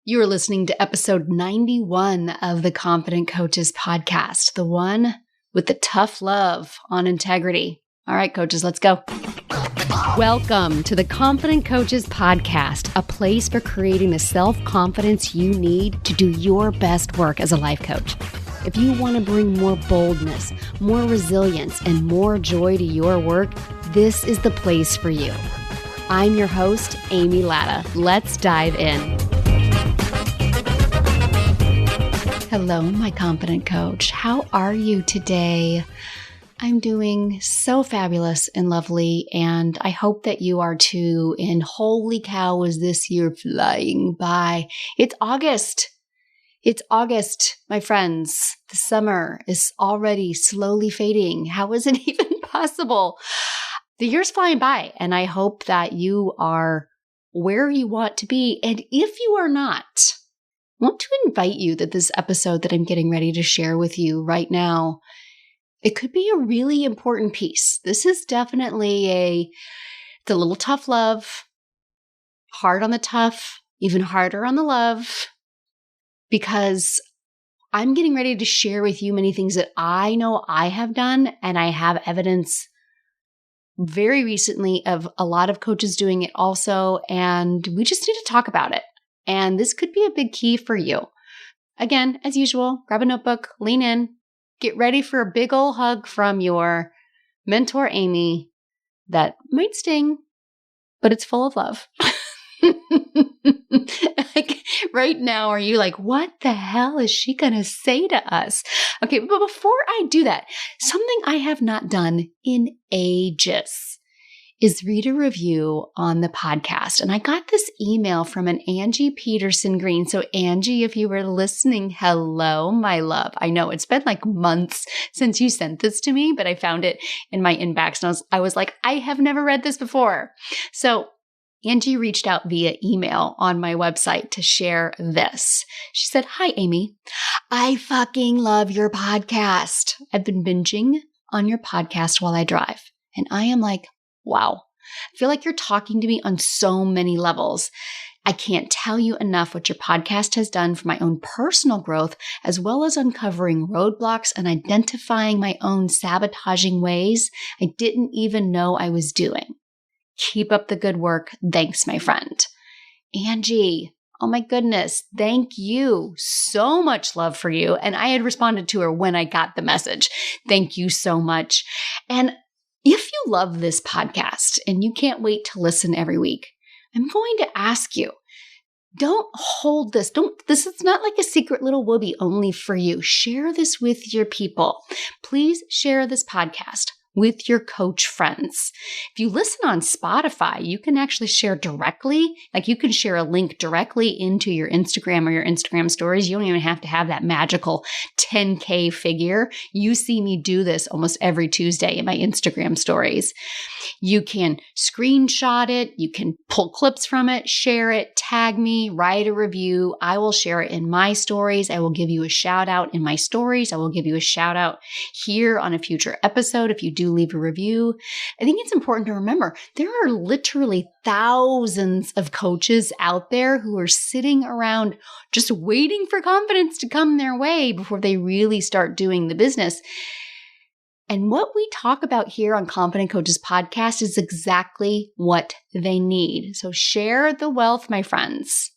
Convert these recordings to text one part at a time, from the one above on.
You are listening to episode 91 of the Confident Coaches podcast, the one with the tough love on integrity. All right, coaches, let's go. Welcome to the Confident Coaches podcast, a place for creating the self-confidence you need to do your best work as a life coach. If you want to bring more boldness, more resilience, and more joy to your work, this is the place for you. I'm your host, Amy Latta. Let's dive in. Hello, my confident coach. How are you today? I'm doing so fabulous and lovely, and I hope that you are too. And holy cow, is this year flying by. It's August. It's August, my friends. The summer is already slowly fading. How is it even possible? The year's flying by, and I hope that you are where you want to be. And if you are not, I want to invite you that this episode that I'm getting ready to share with you right now, it could be a really important piece. This is definitely it's a little tough love, hard on the tough, even harder on the love, because I'm getting ready to share with you many things that I know I have done, and I have evidence very recently of a lot of coaches doing it also, and we just need to talk about it. And this could be a big key for you. Again, as usual, grab a notebook, lean in, get ready for a big ol' hug from your mentor, Amy, that might sting, but it's full of love. Like, right now, are you like, what the hell is she going to say to us? Okay, but before I do that, something I have not done in ages is read a review on the podcast. And I got this email from an Angie Peterson Green. So Angie, if you were listening, hello, my love. I know it's been like months since you sent this to me, but I found it in my inbox and I was like, I have never read this before. So Angie reached out via email on my website to share this. She said, "Hi, Amy. I fucking love your podcast. I've been binging on your podcast while I drive." And I am like, wow, I feel like you're talking to me on so many levels. I can't tell you enough what your podcast has done for my own personal growth, as well as uncovering roadblocks and identifying my own sabotaging ways I didn't even know I was doing. Keep up the good work. Thanks, my friend. Angie, oh my goodness, thank you. So much love for you. And I had responded to her when I got the message. Thank you so much. And if you love this podcast and you can't wait to listen every week, I'm going to ask you, don't hold this. This is not like a secret little whoopee only for you. Share this with your people. Please share this podcast with your coach friends. If you listen on Spotify, you can actually share directly. Like you can share a link directly into your Instagram or your Instagram stories. You don't even have to have that magical 10K figure. You see me do this almost every Tuesday in my Instagram stories. You can screenshot it. You can pull clips from it, share it, tag me, write a review. I will share it in my stories. I will give you a shout out in my stories. I will give you a shout out here on a future episode if you do leave a review. I think it's important to remember there are literally thousands of coaches out there who are sitting around just waiting for confidence to come their way before they really start doing the business. And what we talk about here on Confident Coaches Podcast is exactly what they need. So share the wealth, my friends.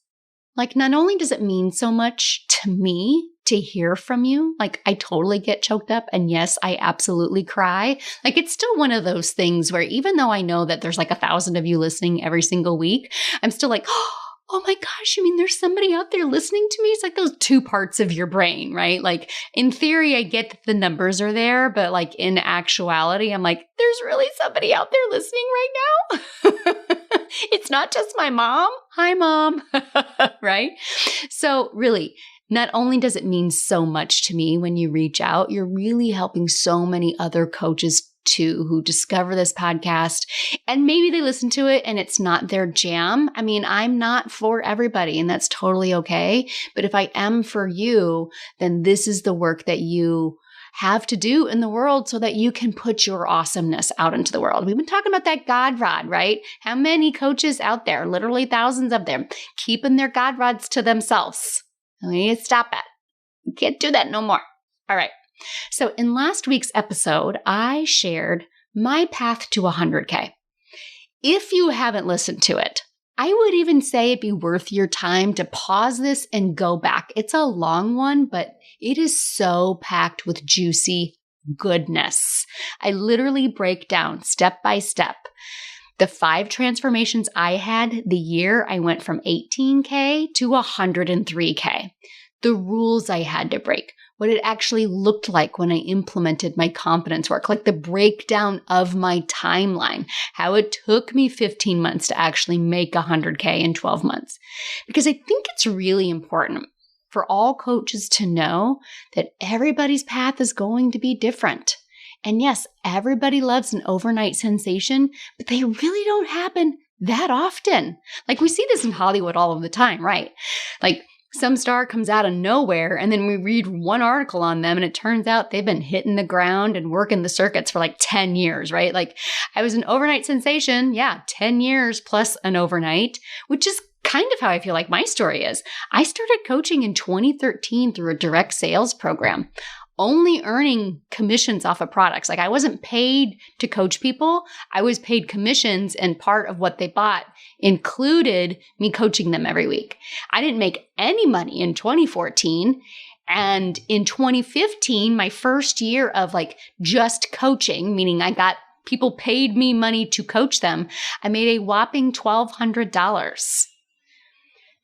Like, not only does it mean so much to me to hear from you, like I totally get choked up, and yes, I absolutely cry. Like, it's still one of those things where even though I know that there's like 1,000 of you listening every single week, I'm still like, oh my gosh, I mean, there's somebody out there listening to me. It's like those two parts of your brain, right? Like in theory, I get that the numbers are there, but like in actuality, I'm like, there's really somebody out there listening right now. It's not just my mom. Hi, Mom. Right? So really, not only does it mean so much to me when you reach out, you're really helping so many other coaches too who discover this podcast and maybe they listen to it and it's not their jam. I mean, I'm not for everybody and that's totally okay. But if I am for you, then this is the work that you have to do in the world so that you can put your awesomeness out into the world. We've been talking about that God rod, right? How many coaches out there, literally thousands of them, keeping their God rods to themselves? We need to stop that. You can't do that no more. All right. So in last week's episode, I shared my path to 100K. If you haven't listened to it, I would even say it'd be worth your time to pause this and go back. It's a long one, but it is so packed with juicy goodness. I literally break down step by step the 5 transformations I had the year I went from 18K to 103K. The rules I had to break, what it actually looked like when I implemented my confidence work, like the breakdown of my timeline, how it took me 15 months to actually make 100K in 12 months. Because I think it's really important for all coaches to know that everybody's path is going to be different. And yes, everybody loves an overnight sensation, but they really don't happen that often. Like we see this in Hollywood all of the time, right? Like some star comes out of nowhere and then we read one article on them and it turns out they've been hitting the ground and working the circuits for like 10 years, right? Like I was an overnight sensation. Yeah, 10 years plus an overnight, which is kind of how I feel like my story is. I started coaching in 2013 through a direct sales program, only earning commissions off of products. Like I wasn't paid to coach people. I was paid commissions, and part of what they bought included me coaching them every week. I didn't make any money in 2014. And in 2015, my first year of like just coaching, meaning I got people paid me money to coach them, I made a whopping $1,200.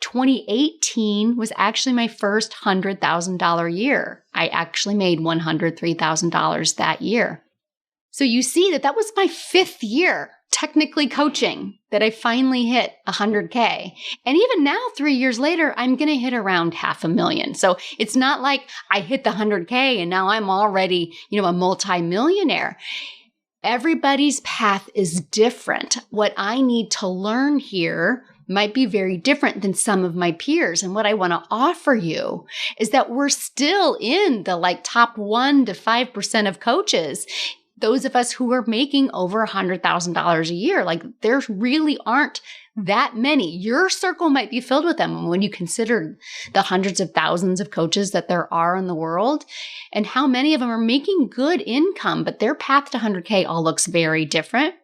2018 was actually my first $100,000 year. I actually made $103,000 that year. So you see that was my 5th year technically coaching that I finally hit 100K. And even now, 3 years later, I'm going to hit around $500,000. So it's not like I hit the 100K and now I'm already, a multimillionaire. Everybody's path is different. What I need to learn here might be very different than some of my peers. And what I want to offer you is that we're still in the top 1 to 5% of coaches, those of us who are making over $100,000 a year. There really aren't that many. Your circle might be filled with them. And when you consider the hundreds of thousands of coaches that there are in the world and how many of them are making good income, but their path to 100K all looks very different.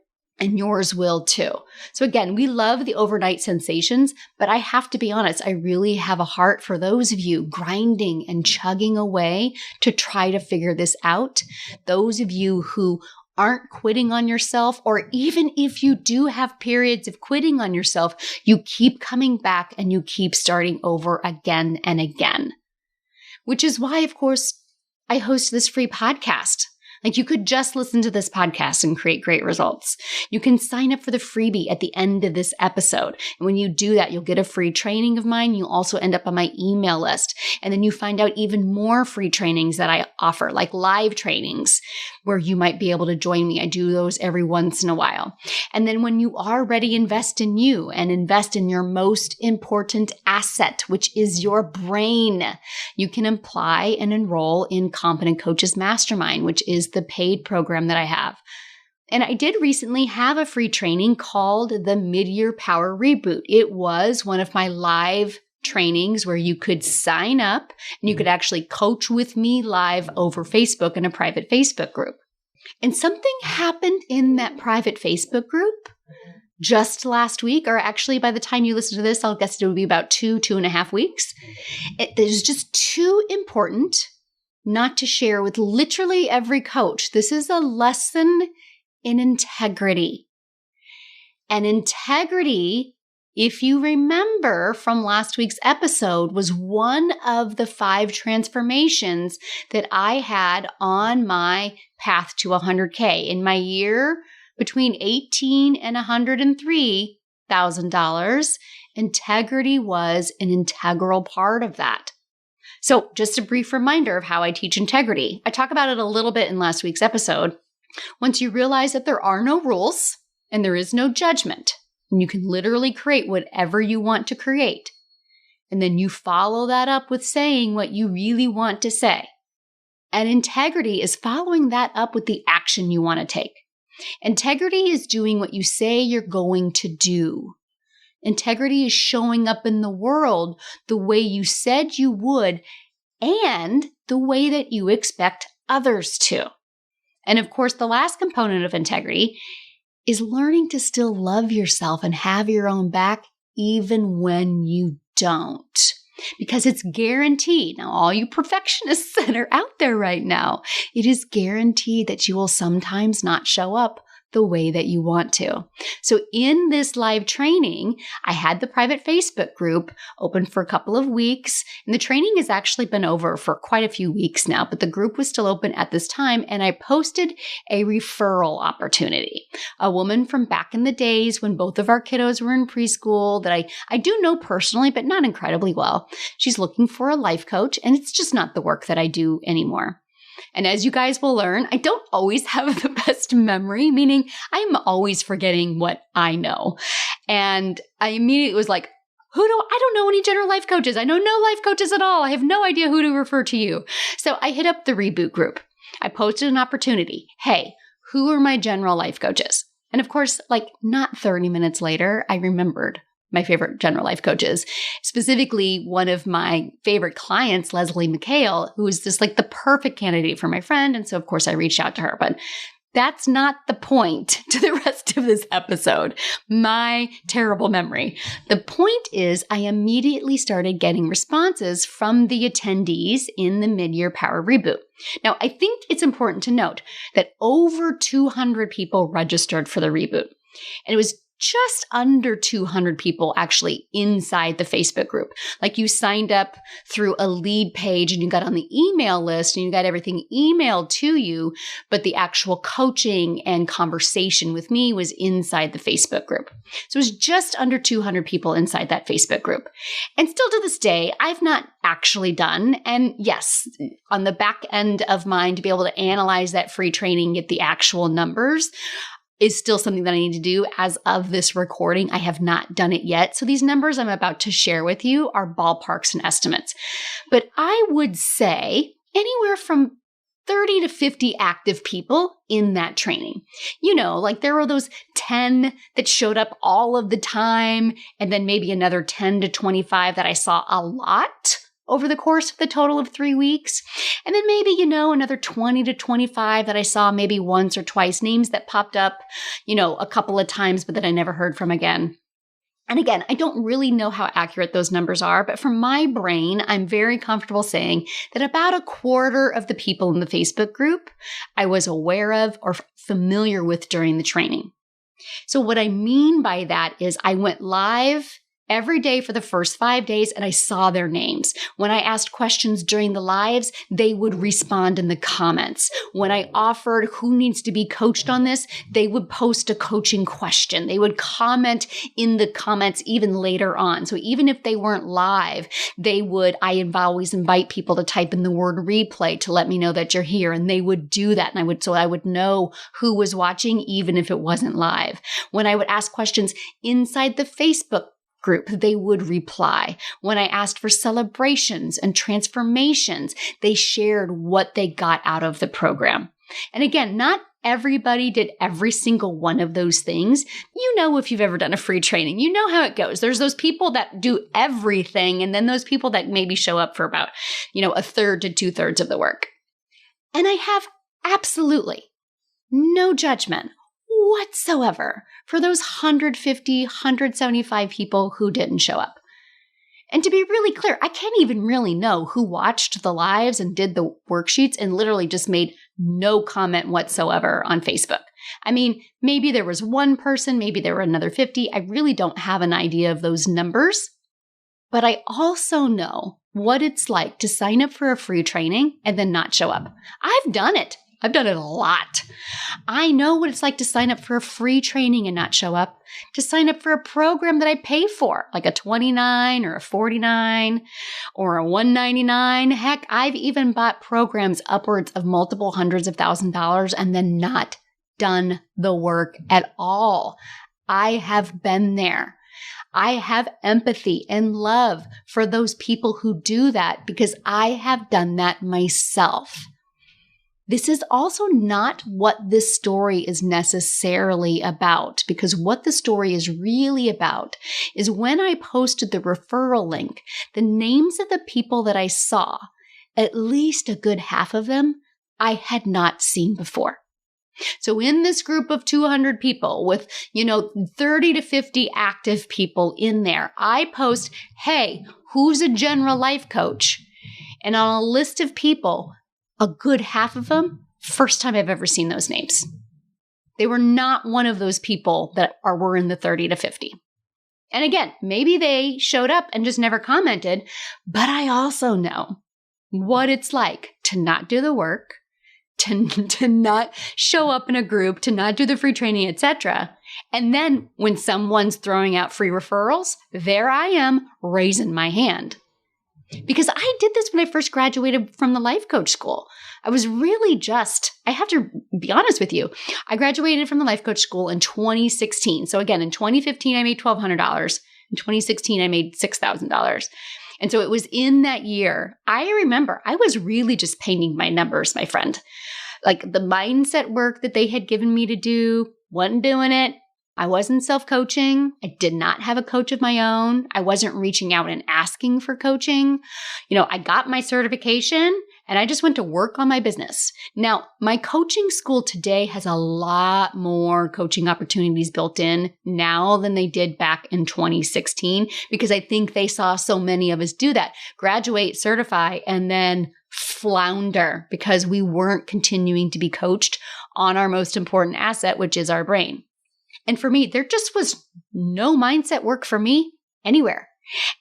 And yours will too. So again, we love the overnight sensations, but I have to be honest, I really have a heart for those of you grinding and chugging away to try to figure this out. Those of you who aren't quitting on yourself, or even if you do have periods of quitting on yourself, you keep coming back and you keep starting over again and again. Which is why, of course, I host this free podcast. You could just listen to this podcast and create great results. You can sign up for the freebie at the end of this episode. And when you do that, you'll get a free training of mine. You also end up on my email list. And then you find out even more free trainings that I offer, like live trainings where you might be able to join me. I do those every once in a while. And then when you are ready, invest in you and invest in your most important asset, which is your brain. You can apply and enroll in Competent Coaches Mastermind, which is the paid program that I have. And I did recently have a free training called the Mid-Year Power Reboot. It was one of my live trainings where you could sign up and you could actually coach with me live over Facebook in a private Facebook group. And something happened in that private Facebook group just last week, or actually by the time you listen to this, I'll guess it would be about 2.5 weeks. It is just too important not to share with literally every coach. This is a lesson in integrity. And integrity, if you remember from last week's episode, was one of the 5 transformations that I had on my path to 100K. In my year between $18,000 and $103,000, integrity was an integral part of that. So just a brief reminder of how I teach integrity. I talk about it a little bit in last week's episode. Once you realize that there are no rules and there is no judgment, and you can literally create whatever you want to create, and then you follow that up with saying what you really want to say, And integrity is following that up with the action you want to take. Integrity is doing what you say you're going to do. Integrity is showing up in the world the way you said you would and the way that you expect others to. And of course, the last component of integrity is learning to still love yourself and have your own back even when you don't. Because it's guaranteed. Now, all you perfectionists that are out there right now, it is guaranteed that you will sometimes not show up the way that you want to. So in this live training, I had the private Facebook group open for a couple of weeks, and the training has actually been over for quite a few weeks now, but the group was still open at this time, and I posted a referral opportunity. A woman from back in the days when both of our kiddos were in preschool that I do know personally, but not incredibly well. She's looking for a life coach, and it's just not the work that I do anymore. And as you guys will learn, I don't always have the best memory, meaning I'm always forgetting what I know. And I immediately was like, I don't know any general life coaches. I know no life coaches at all. I have no idea who to refer to you. So I hit up the Reboot group. I posted an opportunity. Hey, who are my general life coaches? And of course, not 30 minutes later, I remembered my favorite general life coaches, specifically one of my favorite clients, Leslie McHale, who is just the perfect candidate for my friend. And so, of course, I reached out to her. But that's not the point to the rest of this episode. My terrible memory. The point is I immediately started getting responses from the attendees in the Mid-Year Power Reboot. Now, I think it's important to note that over 200 people registered for the reboot. And it was just under 200 people actually inside the Facebook group. You signed up through a lead page and you got on the email list and you got everything emailed to you, but the actual coaching and conversation with me was inside the Facebook group. So it was just under 200 people inside that Facebook group. And still to this day, I've not actually done, and yes, on the back end of mine to be able to analyze that free training, get the actual numbers, is still something that I need to do. As of this recording, I have not done it yet. So these numbers I'm about to share with you are ballparks and estimates. But I would say anywhere from 30 to 50 active people in that training. There were those 10 that showed up all of the time, and then maybe another 10 to 25 that I saw a lot over the course of the total of 3 weeks. And then maybe, another 20 to 25 that I saw maybe once or twice, names that popped up, a couple of times, but that I never heard from again. And again, I don't really know how accurate those numbers are, but from my brain, I'm very comfortable saying that about a quarter of the people in the Facebook group I was aware of or familiar with during the training. So what I mean by that is I went live every day for the first 5 days, and I saw their names. When I asked questions during the lives, they would respond in the comments. When I offered who needs to be coached on this, they would post a coaching question. They would comment in the comments even later on. So even if they weren't live, I always invite people to type in the word replay to let me know that you're here, and they would do that. And I would know who was watching, even if it wasn't live. When I would ask questions inside the Facebook group, they would reply. When I asked for celebrations and transformations, they shared what they got out of the program. And again, not everybody did every single one of those things. If you've ever done a free training, you know how it goes. There's those people that do everything, and then those people that maybe show up for about, a third to 2/3 of the work. And I have absolutely no judgment whatsoever for those 150, 175 people who didn't show up. And to be really clear, I can't even really know who watched the lives and did the worksheets and literally just made no comment whatsoever on Facebook. Maybe there was one person, maybe there were another 50. I really don't have an idea of those numbers. But I also know what it's like to sign up for a free training and then not show up. I've done it. I've done it a lot. I know what it's like to sign up for a free training and not show up, to sign up for a program that I pay for, like a $29 or a $49 or a $199. Heck, I've even bought programs upwards of multiple hundreds of $1,000s and then not done the work at all. I have been there. I have empathy and love for those people who do that because I have done that myself. this is also not what this story is necessarily about, because what the story is really about is when I posted the referral link, the names of the people that I saw, at least a good half of them, I had not seen before. So in this group of 200 people with, 30 to 50 active people in there, I post, hey, who's a general life coach? And on a list of people, a good half of them, first time I've ever seen those names. They were not one of those people that were in the 30 to 50. And again, maybe they showed up and just never commented, but I also know what it's like to not do the work, to not show up in a group, to not do the free training, etc. And then when someone's throwing out free referrals, there I am raising my hand. Because I did this when I first graduated from the life coach school. I was really I have to be honest with you, I graduated from the life coach school in 2016. So again, in 2015, I made $1,200. In 2016, I made $6,000. And so it was in that year, I remember I was really just painting my numbers, my friend. Like the mindset work that they had given me to do, wasn't doing it. I wasn't self-coaching. I did not have a coach of my own. I wasn't reaching out and asking for coaching. I got my certification and I just went to work on my business. Now, my coaching school today has a lot more coaching opportunities built in now than they did back in 2016, because I think they saw so many of us do that. Graduate, certify, and then flounder because we weren't continuing to be coached on our most important asset, which is our brain. And for me, there just was no mindset work for me anywhere.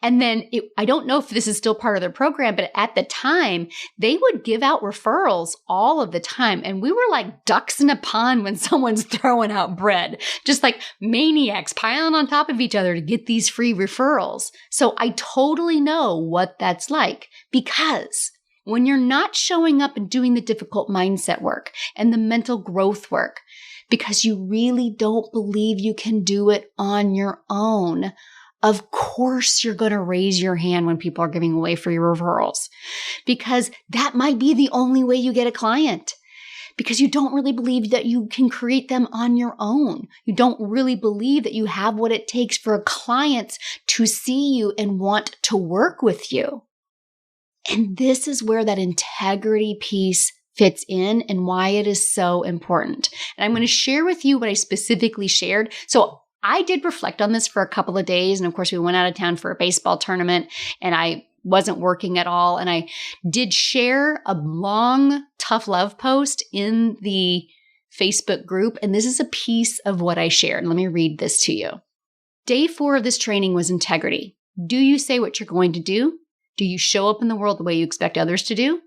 And then I don't know if this is still part of their program, but at the time, they would give out referrals all of the time. And we were like ducks in a pond when someone's throwing out bread, just like maniacs piling on top of each other to get these free referrals. So I totally know what that's like, because when you're not showing up and doing the difficult mindset work and the mental growth work, because you really don't believe you can do it on your own, of course you're going to raise your hand when people are giving away free referrals, because that might be the only way you get a client, because you don't really believe that you can create them on your own. You don't really believe that you have what it takes for clients to see you and want to work with you. And this is where that integrity piece fits in and why it is so important. And I'm going to share with you what I specifically shared. So I did reflect on this for a couple of days. And of course, we went out of town for a baseball tournament and I wasn't working at all. And I did share a long, tough love post in the Facebook group. And this is a piece of what I shared. Let me read this to you. Day 4 of this training was integrity. Do you say what you're going to do? Do you show up in the world the way you expect others to do?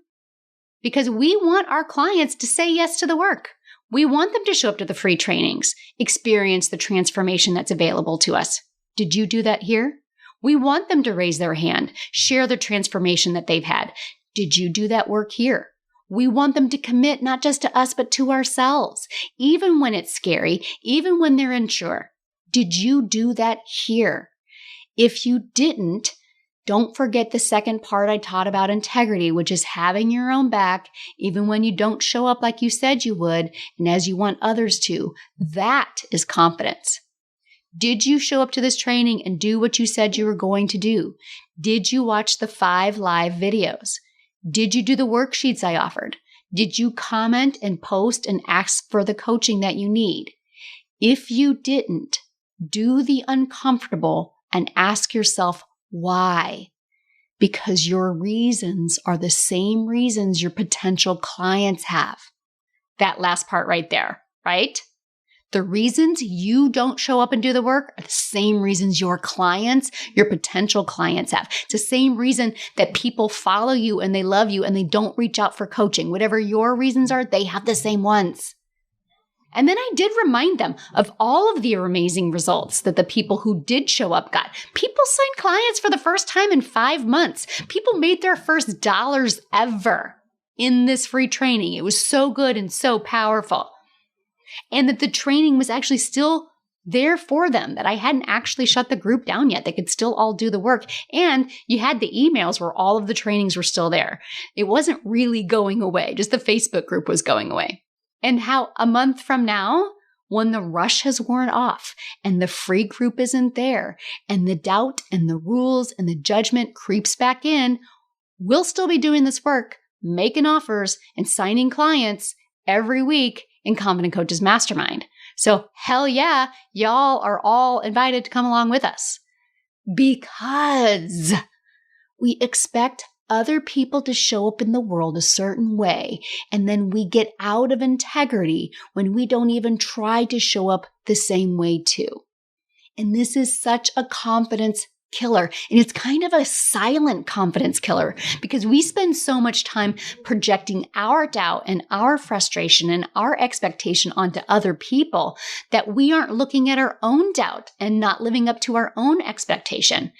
Because we want our clients to say yes to the work. We want them to show up to the free trainings, experience the transformation that's available to us. Did you do that here? We want them to raise their hand, share the transformation that they've had. Did you do that work here? We want them to commit not just to us, but to ourselves, even when it's scary, even when they're unsure. Did you do that here? If you didn't, don't forget the second part I taught about integrity, which is having your own back, even when you don't show up like you said you would, and as you want others to. That is confidence. Did you show up to this training and do what you said you were going to do? Did you watch the 5 live videos? Did you do the worksheets I offered? Did you comment and post and ask for the coaching that you need? If you didn't, do the uncomfortable and ask yourself, why? Because your reasons are the same reasons your potential clients have. That last part right there, right? The reasons you don't show up and do the work are the same reasons your clients, your potential clients have. It's the same reason that people follow you and they love you and they don't reach out for coaching. Whatever your reasons are, they have the same ones. And then I did remind them of all of the amazing results that the people who did show up got. People signed clients for the first time in 5 months. People made their first dollars ever in this free training. It was so good and so powerful. And that the training was actually still there for them, that I hadn't actually shut the group down yet. They could still all do the work. And you had the emails where all of the trainings were still there. It wasn't really going away. Just the Facebook group was going away. And how a month from now, when the rush has worn off and the free group isn't there and the doubt and the rules and the judgment creeps back in, we'll still be doing this work, making offers and signing clients every week in Confident Coaches Mastermind. So hell yeah, y'all are all invited to come along with us, because we expect other people to show up in the world a certain way, and then we get out of integrity when we don't even try to show up the same way too. And this is such a confidence killer. And it's kind of a silent confidence killer, because we spend so much time projecting our doubt and our frustration and our expectation onto other people that we aren't looking at our own doubt and not living up to our own expectation.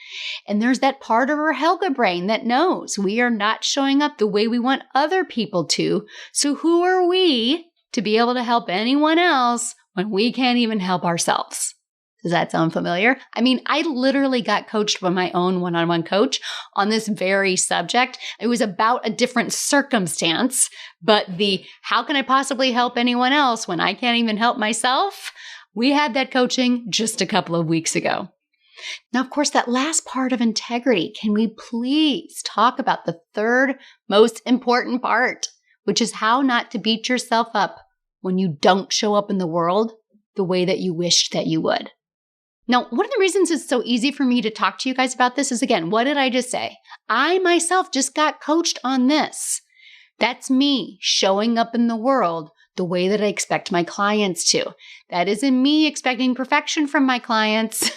And there's that part of our Helga brain that knows we are not showing up the way we want other people to. So who are we to be able to help anyone else when we can't even help ourselves? Does that sound familiar? I mean, I literally got coached by my own one-on-one coach on this very subject. It was about a different circumstance, but the how can I possibly help anyone else when I can't even help myself? We had that coaching just a couple of weeks ago. Now, of course, that last part of integrity, can we please talk about the third most important part, which is how not to beat yourself up when you don't show up in the world the way that you wished that you would. Now, one of the reasons it's so easy for me to talk to you guys about this is, again, what did I just say? I myself just got coached on this. That's me showing up in the world the way that I expect my clients to. That isn't me expecting perfection from my clients.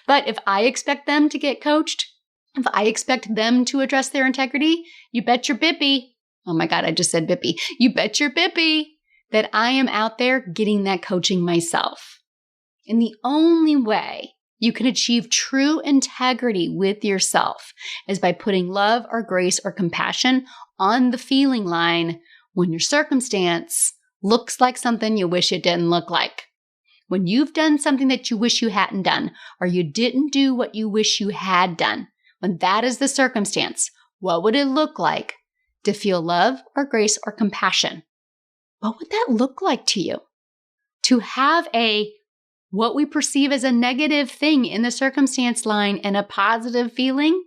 But if I expect them to get coached, if I expect them to address their integrity, you bet your bippy. Oh my God, I just said bippy. You bet your bippy that I am out there getting that coaching myself. And the only way you can achieve true integrity with yourself is by putting love or grace or compassion on the feeling line when your circumstance looks like something you wish it didn't look like. When you've done something that you wish you hadn't done, or you didn't do what you wish you had done, when that is the circumstance, what would it look like to feel love or grace or compassion? What would that look like to you? To have what we perceive as a negative thing in the circumstance line and a positive feeling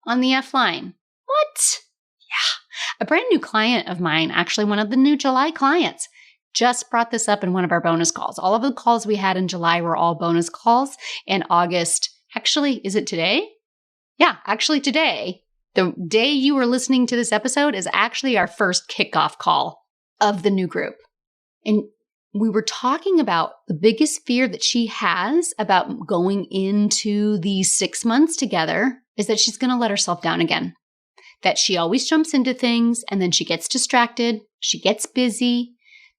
on the F line. What? Yeah. A brand new client of mine, actually one of the new July clients, just brought this up in one of our bonus calls. All of the calls we had in July were all bonus calls. In August, actually, is it today? Yeah, actually today, the day you were listening to this episode is actually our first kickoff call of the new group. And we were talking about the biggest fear that she has about going into these 6 months together is that she's going to let herself down again. That she always jumps into things and then she gets distracted, she gets busy.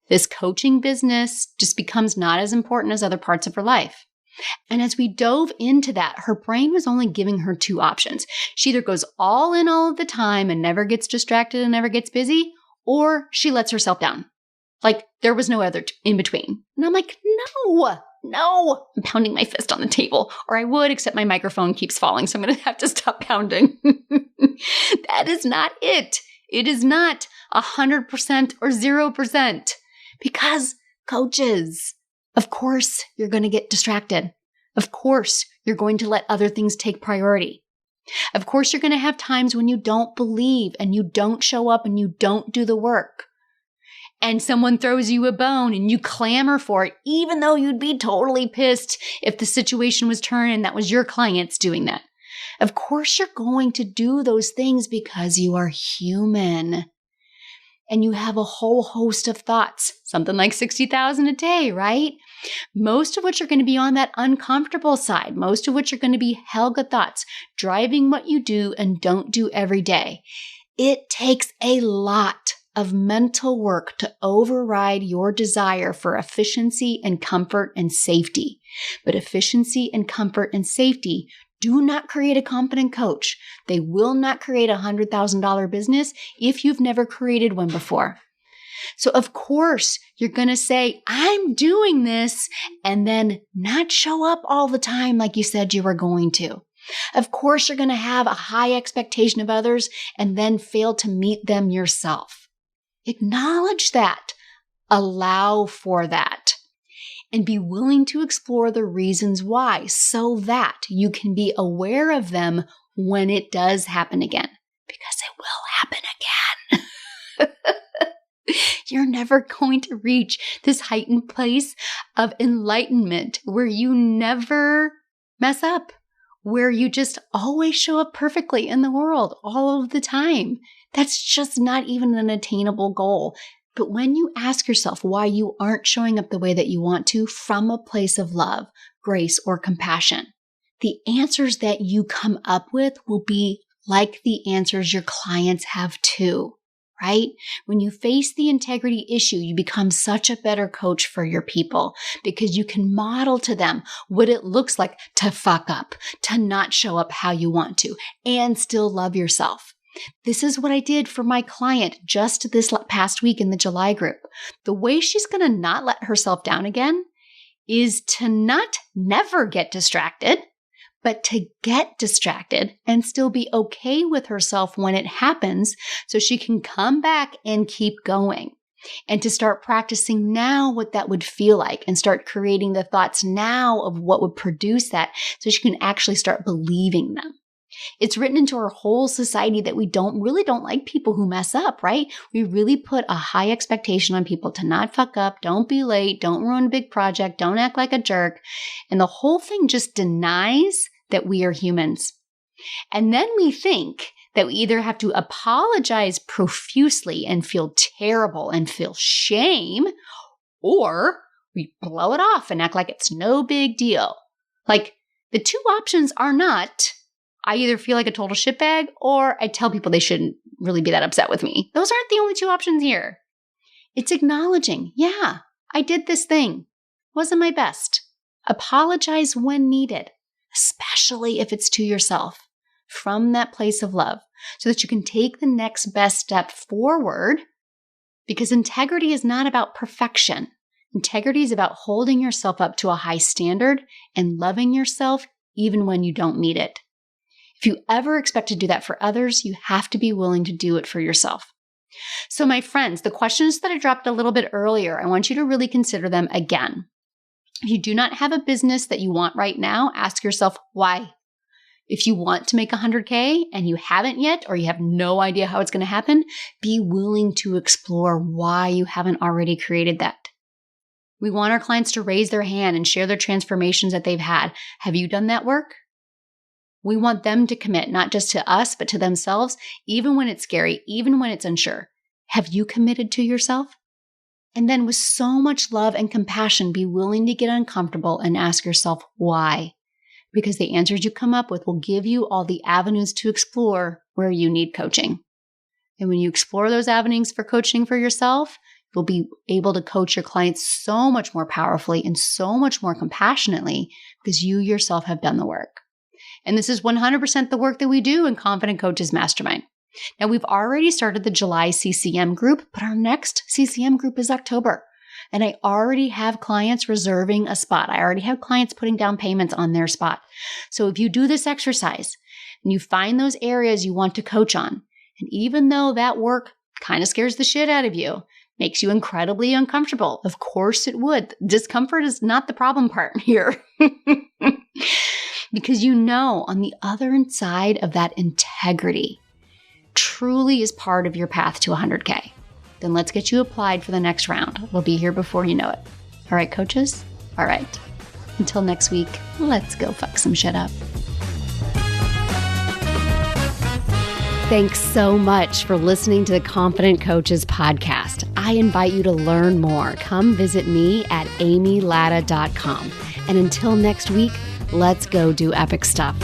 This coaching business just becomes not as important as other parts of her life. And as we dove into that, her brain was only giving her two options. She either goes all in all of the time and never gets distracted and never gets busy, or she lets herself down. Like there was no other in between. And I'm like, no. I'm pounding my fist on the table, or I would, except my microphone keeps falling. So I'm going to have to stop pounding. That is not it. It is not 100% or 0%. Because coaches, of course, you're going to get distracted. Of course, you're going to let other things take priority. Of course, you're going to have times when you don't believe and you don't show up and you don't do the work. And someone throws you a bone and you clamor for it, even though you'd be totally pissed if the situation was turned and that was your clients doing that. Of course, you're going to do those things because you are human. And you have a whole host of thoughts, something like 60,000 a day, right? Most of which are going to be on that uncomfortable side, most of which are going to be Helga thoughts, driving what you do and don't do every day. It takes a lot of mental work to override your desire for efficiency and comfort and safety. But efficiency and comfort and safety do not create a competent coach. They will not create a $100,000 business if you've never created one before. So of course, you're going to say, I'm doing this, and then not show up all the time like you said you were going to. Of course, you're going to have a high expectation of others and then fail to meet them yourself. Acknowledge that. Allow for that. And be willing to explore the reasons why so that you can be aware of them when it does happen again. Because it will happen again. You're never going to reach this heightened place of enlightenment where you never mess up, where you just always show up perfectly in the world all of the time. That's just not even an attainable goal. But when you ask yourself why you aren't showing up the way that you want to from a place of love, grace, or compassion, the answers that you come up with will be like the answers your clients have too, right? When you face the integrity issue, you become such a better coach for your people because you can model to them what it looks like to fuck up, to not show up how you want to, and still love yourself. This is what I did for my client just this past week in the July group. The way she's going to not let herself down again is to not never get distracted, but to get distracted and still be okay with herself when it happens so she can come back and keep going. And to start practicing now what that would feel like and start creating the thoughts now of what would produce that so she can actually start believing them. It's written into our whole society that we don't like people who mess up, right? We really put a high expectation on people to not fuck up, don't be late, don't ruin a big project, don't act like a jerk. And the whole thing just denies that we are humans. And then we think that we either have to apologize profusely and feel terrible and feel shame, or we blow it off and act like it's no big deal. Like the two options are not, I either feel like a total shitbag or I tell people they shouldn't really be that upset with me. Those aren't the only two options here. It's acknowledging, yeah, I did this thing. Wasn't my best. Apologize when needed, especially if it's to yourself, from that place of love, so that you can take the next best step forward, because integrity is not about perfection. Integrity is about holding yourself up to a high standard and loving yourself even when you don't meet it. If you ever expect to do that for others, you have to be willing to do it for yourself. So my friends, the questions that I dropped a little bit earlier, I want you to really consider them again. If you do not have a business that you want right now, ask yourself why. If you want to make $100K and you haven't yet, or you have no idea how it's going to happen, be willing to explore why you haven't already created that. We want our clients to raise their hand and share their transformations that they've had. Have you done that work? We want them to commit, not just to us, but to themselves, even when it's scary, even when it's unsure. Have you committed to yourself? And then with so much love and compassion, be willing to get uncomfortable and ask yourself why. Because the answers you come up with will give you all the avenues to explore where you need coaching. And when you explore those avenues for coaching for yourself, you'll be able to coach your clients so much more powerfully and so much more compassionately because you yourself have done the work. And this is 100% the work that we do in Confident Coaches Mastermind. Now, we've already started the July CCM group, but our next CCM group is October. And I already have clients reserving a spot. I already have clients putting down payments on their spot. So if you do this exercise and you find those areas you want to coach on, and even though that work kind of scares the shit out of you, makes you incredibly uncomfortable, of course it would. Discomfort is not the problem part here. Because you know on the other side of that integrity truly is part of your path to 100K. Then let's get you applied for the next round. We'll be here before you know it. All right, coaches? All right. Until next week, let's go fuck some shit up. Thanks so much for listening to the Confident Coaches podcast. I invite you to learn more. Come visit me at amylatta.com. And until next week, let's go do epic stuff.